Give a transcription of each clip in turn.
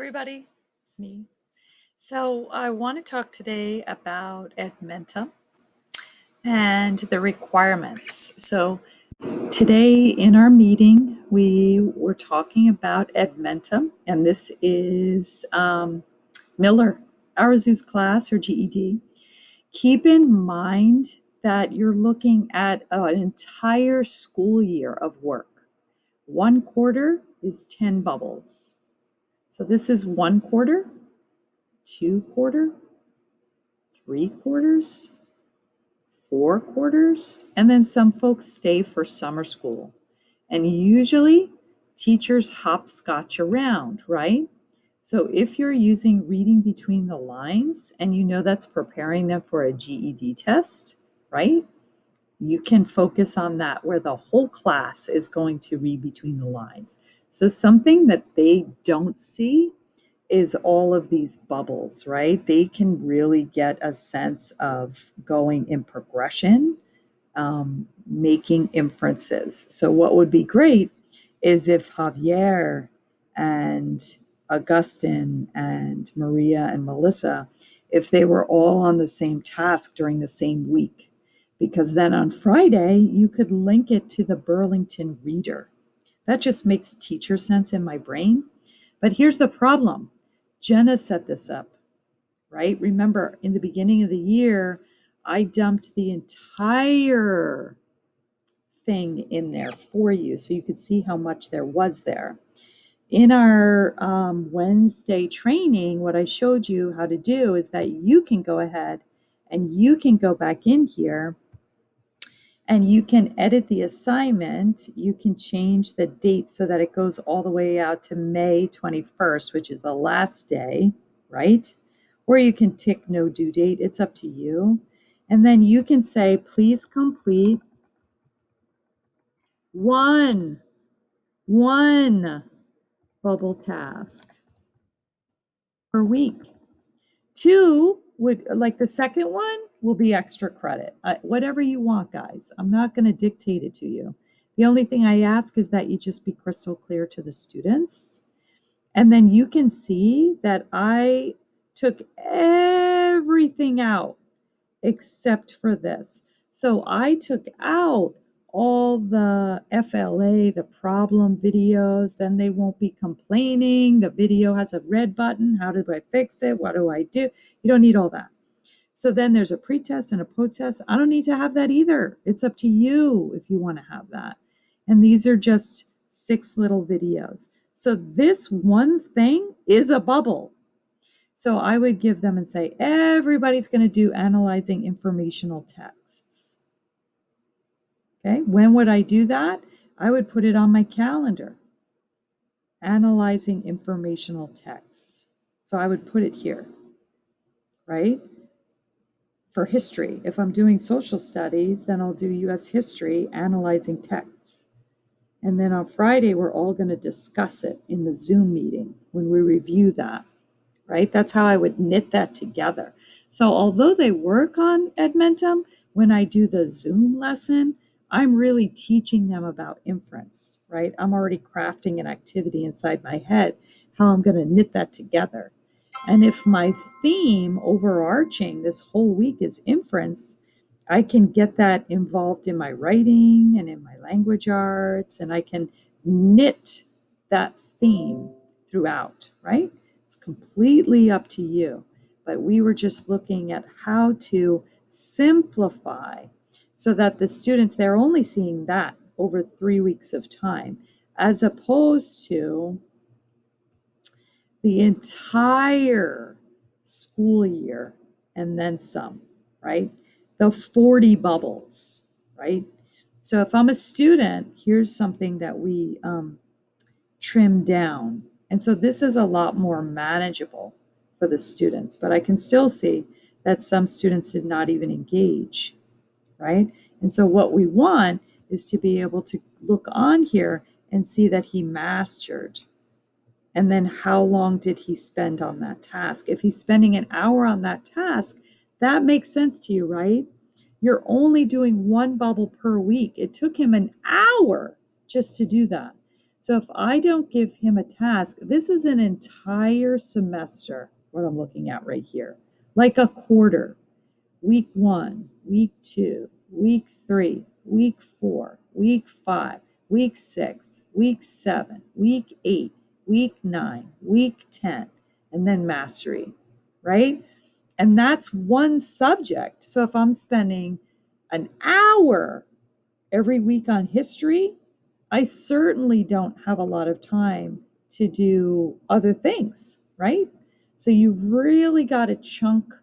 everybody. It's me. So, I want to talk today about Edmentum and the requirements. So, today in our meeting, we were talking about Edmentum, and this is Miller, Arazu's class or GED. Keep in mind that you're looking at an entire school year of work. 1 quarter is 10 bubbles. So this is 1 quarter, 2 quarter, 3 quarters, 4 quarters, and then some folks stay for summer school. And usually teachers hopscotch around, right? So if you're using reading between the lines and you know that's preparing them for a GED test, right? You can focus on that where the whole class is going to read between the lines. So something that they don't see is all of these bubbles, right? They can really get a sense of going in progression, making inferences. So what would be great is if Javier and Augustine and Maria and Melissa, if they were all on the same task during the same week, because then on Friday, you could link it to the Burlington Reader. That just makes teacher sense in my brain. But here's the problem. Jenna set this up, right? Remember, in the beginning of the year, I dumped the entire thing in there for you so you could see how much there was there. In our Wednesday training, what I showed you how to do is that you can go ahead and you can go back in here and you can edit the assignment. You can change the date so that it goes all the way out to May 21st, which is the last day, right? Or you can tick no due date. It's up to you. And then you can say, please complete one bubble task per week. 2 would, like the second one, will be extra credit. Whatever you want, guys. I'm not going to dictate it to you. The only thing I ask is that you just be crystal clear to the students. And then you can see that I took everything out except for this. So I took out all the FLA, the problem videos, then they won't be complaining. The video has a red button. How do I fix it? What do I do? You don't need all that. So then there's a pre-test and a post-test. I don't need to have that either. It's up to you if you want to have that. And these are just 6 little videos. So this one thing is a bubble. So I would give them and say, everybody's going to do analyzing informational texts. Okay, when would I do that? I would put it on my calendar. Analyzing informational texts. So I would put it here, right? For history, if I'm doing social studies, then I'll do US history, analyzing texts. And then on Friday, we're all going to discuss it in the Zoom meeting when we review that, right? That's how I would knit that together. So although they work on Edmentum, when I do the Zoom lesson, I'm really teaching them about inference, right? I'm already crafting an activity inside my head, how I'm going to knit that together. And if my theme overarching this whole week is inference, I can get that involved in my writing and in my language arts, and I can knit that theme throughout, right? It's completely up to you. But we were just looking at how to simplify so that the students, they're only seeing that over 3 weeks of time, as opposed to the entire school year and then some, right? The 40 bubbles, right? So if I'm a student, here's something that we trim down. And so this is a lot more manageable for the students, but I can still see that some students did not even engage, right? And so what we want is to be able to look on here and see that he mastered. And then how long did he spend on that task? If he's spending an hour on that task, that makes sense to you, right? You're only doing 1 bubble per week. It took him an hour just to do that. So if I don't give him a task, this is an entire semester, what I'm looking at right here, like a quarter. Week 1, week 2, week 3, week 4, week 5, week 6, week 7, week 8, week 9, week 10, and then mastery, right? And that's one subject. So if I'm spending an hour every week on history, I certainly don't have a lot of time to do other things, right? So you've really got to chunk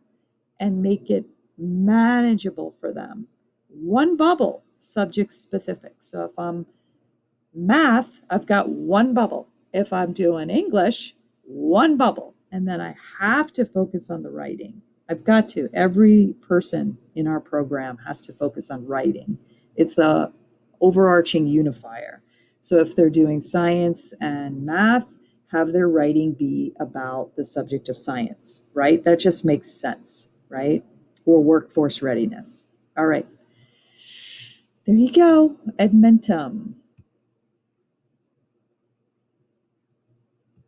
and make it manageable for them. One bubble, subject specific. So if I'm math, I've got one bubble. If I'm doing English, one bubble. And then I have to focus on the writing. I've got to. Every person in our program has to focus on writing. It's the overarching unifier. So if they're doing science and math, have their writing be about the subject of science, right? That just makes sense, right? Or workforce readiness. All right. There you go. Edmentum.